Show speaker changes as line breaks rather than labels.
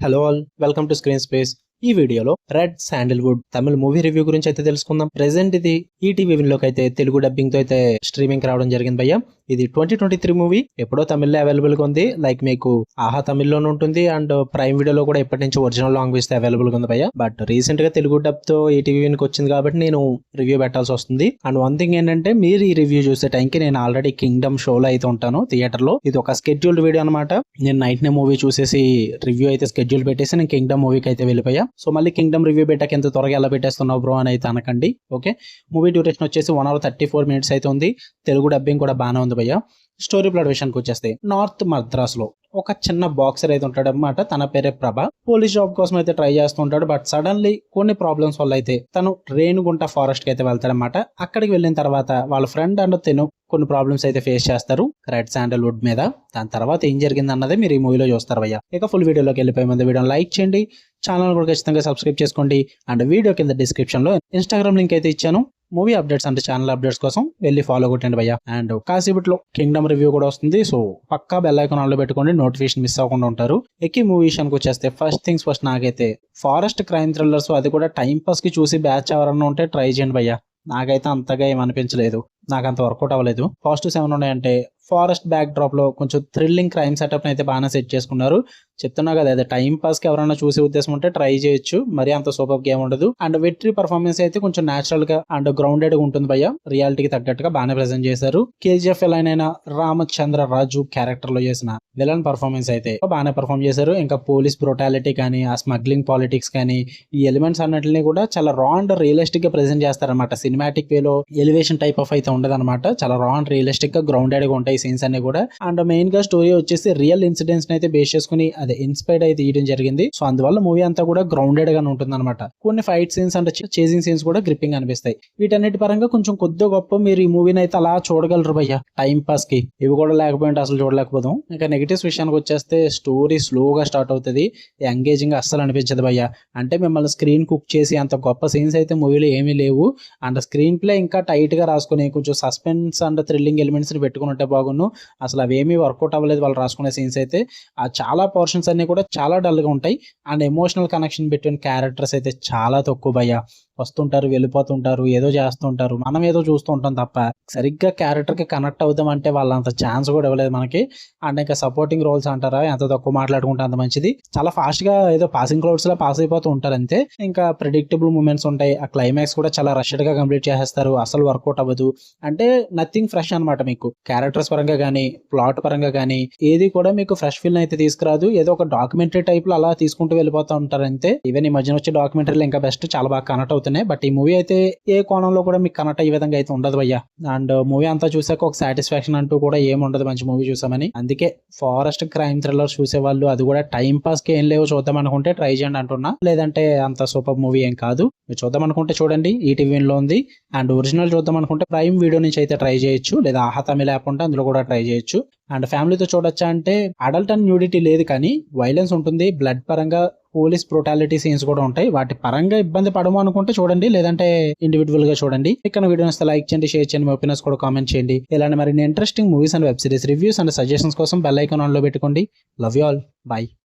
Hello all, welcome to screen space. ఈ వీడియోలో red Sandalwood తమిళ movie review గురించి అయితే తెలుసుకుందాం. ప్రెసెంట్ ఇది ఈటీవీ లోకి అయితే తెలుగు డబ్బింగ్ తో అయితే స్ట్రీమింగ్ రావడం జరిగింది భయ్య. ఇది 2023 మూవీ, ఎప్పుడో తమిళ్లో అవైలబుల్ గా ఉంది. లైక్ మీకు ఆహా తమిళ్లోనే ఉంటుంది అండ్ ప్రైమ్ వీడియోలో కూడా ఎప్పటి నుంచి ఒరిజినల్ లాంగ్వేజ్ తో అవైలబుల్ గా ఉంది భయ్య. బట్ రీసెంట్ గా తెలుగు డబ్ తో ఈటీవీకి వచ్చింది కాబట్టి నేను రివ్యూ పెట్టాల్సి వస్తుంది. అండ్ వన్ థింగ్ ఏంటంటే, మీరు ఈ రివ్యూ చూసే టైంకి నేను ఆల్రెడీ కింగ్డమ్ షోలో అయితే ఉంటాను థియేటర్ లో. ఇది ఒక స్కెడ్యూల్డ్ వీడియో అనమాట. నేను నైట్ నే మూవీ చూసేసి రివ్యూ అయితే స్కెడ్యూల్ పెట్టేసి నేను కింగ్డమ్ మూవీకి అయితే వెళ్ళిపోయా. సో మళ్ళీ కింగ్డమ్ రివ్యూ పెట్టాక ఎంత త్వరగా ఎలా పెట్టేస్తున్నావు బ్రో అని అయితే అనకండి. ఓకే, మూవీ డ్యూరేషన్ వచ్చేసి 1 hour 34 minutes అయితే ఉంది. తెలుగు డబ్బింగ్ కూడా బాగానే ఉంది భయ్య. స్టోరీ ప్లాట్ విషయానికి వచ్చేస్తే, నార్త్ మద్రాస్ లో ఒక చిన్న బాక్సర్ అయితే ఉంటాడు అనమాట. తన పేరే ప్రభ. పోలీస్ జాబ్ కోసం అయితే ట్రై చేస్తూ ఉంటాడు. బట్ సడన్లీ కొన్ని ప్రాబ్లమ్స్ వల్ల అయితే తను రేణుగుంట ఫారెస్ట్ కి అయితే వెళ్తాడనమాట. అక్కడికి వెళ్ళిన తర్వాత వాళ్ళ ఫ్రెండ్ అండ్ తిను కొన్ని ప్రాబ్లమ్స్ అయితే ఫేస్ చేస్తారు రెడ్ శాండల్వుడ్ మీద. దాని తర్వాత ఏం జరిగింది అన్నదే మీరు ఈ మూవీలో చూస్తారు భయ్య. ఇక ఫుల్ వీడియోలోకి వెళ్ళిపోయే ముందు వీడియోని లైక్ చేయండి, ఛానల్ కూడా ఖచ్చితంగా సబ్స్క్రైబ్ చేసుకోండి. అండ్ వీడియో కింద డిస్క్రిప్షన్ లో ఇన్స్టాగ్రామ్ లింక్ అయితే ఇచ్చాను. మూవీ అప్డేట్స్ అంటే ఛానల్ అప్డేట్స్ కోసం వెళ్ళి ఫాలో కొట్టండి భయ్య. అండ్ కాసేపట్లో కింగ్డమ్ రివ్యూ కూడా వస్తుంది. సో పక్కా బెల్ ఐకాన్ ఆన్ లో పెట్టుకోండి, నోటిఫికేషన్ మిస్ అవ్వకుండా ఉంటారు. ఎక్కి మూవీ విషయానికి వచ్చేస్తే, ఫస్ట్ థింగ్స్ ఫస్ట్, నాకైతే ఫారెస్ట్ క్రైమ్ థ్రిల్లర్స్ అది కూడా టైం పాస్ కి చూసి బ్యాచ్ ఎవరన్నా ఉంటే ట్రై చేయండి భయ్య. నాకైతే అంతగా ఏమనిపించలేదు, నాకు అంత వర్కౌట్ అవ్వలేదు. పాజిటివ్స్ ఏమైనా ఉన్నాయంటే, ఫారెస్ట్ బ్యాక్ డ్రాప్ లో కొంచెం థ్రిల్లింగ్ క్రైమ్ సెటప్ అయితే బాగానే సెట్ చేసుకున్నారు. చెప్తున్నా కదా, అదే టైం పాస్ కి ఎవరైనా చూసే ఉద్దేశం ఉంటే ట్రై చేయొచ్చు. మరి అంత సూపర్ గేమ్ ఉండదు. అండ్ వెట్రీ పర్ఫార్మెన్స్ అయితే కొంచెం నేచురల్ గా అండ్ గ్రౌండెడ్ గా ఉంటుంది భయ్య. రియాలిటీకి తగ్గట్టుగా బాగానే ప్రెజెంట్ చేశారు. కేజీఎఫ్ విలన్ అయిన రామచంద్ర రాజు క్యారెక్టర్ లో చేసిన విలన్ పర్ఫార్మెన్స్ అయితే బాగానే పర్ఫార్మ్ చేశారు. ఇంకా పోలీస్ బ్రొటాలిటీ కానీ, ఆ స్మగ్లింగ్ పాలిటిక్స్ కానీ, ఈ ఎలిమెంట్స్ అన్నిటిని కూడా చాలా రా అండ్ రియలిస్టిక్ గా ప్రెజెంట్ చేస్తారనమాట. సినిమాటిక్ వేలో ఎలివేషన్ టైప్ ఆఫ్ అయితే ఉండదు అనమాట. చాలా రా అండ్ రియలిస్టిక్ గా గ్రౌండెడ్ గా ఉంటాయి సీన్స్ అన్ని కూడా. అండ్ మెయిన్ గా స్టోరీ వచ్చేసి రియల్ ఇన్సిడెంట్స్ అయితే బేస్ చేసుకుని అదే ఇన్స్పైర్డ్ అయితే తీయడం జరిగింది. సో అందువల్ల మూవీ అంతా కూడా గ్రౌండెడ్ గా ఉంటుంది అనమాట. కొన్ని fight scenes and chasing scenes కూడా గ్రిప్పింగ్ అనిపిస్తాయి. వీటన్నిటి పరంగా కొంచెం కొద్ది గొప్ప మీరు ఈ మూవీని అయితే అలా చూడగలరు భయ్య టైం పాస్ కి. ఇవి కూడా లేకపోయింటే అసలు చూడలేకపోతాం. ఇంకా నెగిటివ్స్ విషయానికి వచ్చేస్తే, స్టోరీ స్లోగా స్టార్ట్ అవుతుంది, ఎంగేజింగ్ అస్సలు అనిపించదు భయ్య. అంటే మిమ్మల్ని స్క్రీన్ కుక్ చేసి అంత గొప్ప సీన్స్ అయితే మూవీలో ఏమీ లేవు. అండ్ స్క్రీన్ ప్లే ఇంకా టైట్ గా రాసుకుని కొంచెం సస్పెన్స్ అండ్ థ్రిల్లింగ్ ఎలిమెంట్స్ ని పెట్టుకుని ఉంటే బాగున్ను. అసలు అవేమీ వర్కౌట్ అవ్వలేదు వాళ్ళు రాసుకునే సీన్స్ అయితే. ఆ చాలా పోర్షన్స్ అన్ని కూడా చాలా డల్ గా ఉంటాయి. And emotional connection between characters అయితే చాలా తక్కువ భయ్య. వస్తుంటారు, వెళ్ళిపోతుంటారు, ఏదో చేస్తుంటారు, మనం ఏదో చూస్తూ ఉంటాం తప్ప సరిగ్గా క్యారెక్టర్ కి కనెక్ట్ అవుతాం అంటే వాళ్ళంత ఛాన్స్ కూడా ఇవ్వలేదు మనకి. అండ్ ఇంకా సపోర్టింగ్ రోల్స్ అంటారా, ఎంత తక్కువ మాట్లాడుకుంటే అంత మంచిది. చాలా ఫాస్ట్ గా ఏదో పాసింగ్ క్లౌడ్స్ లా పాస్ అయిపోతూ ఉంటారు అంతే. ఇంకా ప్రెడిక్టబుల్ మూమెంట్స్ ఉంటాయి. ఆ క్లైమాక్స్ కూడా చాలా రష్డ్ గా కంప్లీట్ చేసేస్తారు, అసలు వర్కౌట్ అవ్వదు. అంటే నథింగ్ ఫ్రెష్ అనమాట. మీకు క్యారెక్టర్స్ పరంగా కానీ, ప్లాట్ పరంగా కానీ ఏది కూడా మీకు ఫ్రెష్ ఫీల్ అయితే తీసుకురాదు. ఏదో ఒక డాక్యుమెంటరీ టైప్ లో అలా తీసుకుంటూ వెళ్ళిపోతూ ఉంటారు అంతే. ఈవెన్ ఈ మధ్యన వచ్చే డాక్యుమెంటరీలు ఇంకా బెస్ట్, చాలా బాగా కనెక్ట్ అవుతున్నాయి. బట్ ఈ మూవీ అయితే ఏ కోణంలో కూడా మీకు కనెక్ట్ అయ్యే విధంగా అయితే ఉండదు భయ్య. అండ్ మూవీ అంతా చూసాక ఒక సాటిస్ఫాక్షన్ అంటూ కూడా ఏమి ఉండదు మంచి మూవీ చూసామని. అందుకే ఫారెస్ట్ క్రైమ్ థ్రిల్లర్ చూసే వాళ్ళు, అది కూడా టైం పాస్ కి ఏం లేవో చూద్దాం అనుకుంటే ట్రై చేయండి అంటున్నా. లేదంటే అంత సూపర్ మూవీ ఏం కాదు. మీరు చూద్దాం అనుకుంటే చూడండి, ఈటీవీ లో ఉంది. అండ్ ఒరిజినల్ చూద్దాం అనుకుంటే ప్రైమ్ వీడియో నుంచి అయితే ట్రై చేయొచ్చు, లేదా ఆహా తమిళ యాప్ ఉంటే అందులో కూడా ట్రై చేయొచ్చు. అండ్ ఫ్యామిలీతో చూడొచ్చా అంటే, అడల్ట్ అండ్ న్యూడిటీ లేదు కానీ వైలెన్స్ ఉంటుంది. బ్లడ్ పరంగా పోలీస్ బ్రొటాలిటీ సీన్స్ కూడా ఉంటాయి. వాటి పరంగా ఇబ్బంది పడము అనుకుంటే చూడండి, లేదంటే ఇండివిజువల్ గా చూడండి. ఇక్కడ వీడియో లైక్ చేయండి, షేర్ చేయండి, మీ ఒపీనియన్స్ కూడా కామెంట్ చేయండి. ఇలాంటి మరిన్ని interesting movies and web series reviews and suggestions కోసం బెల్ ఐకాన్ ఆన్ లో పెట్టుకోండి. Love you all, by.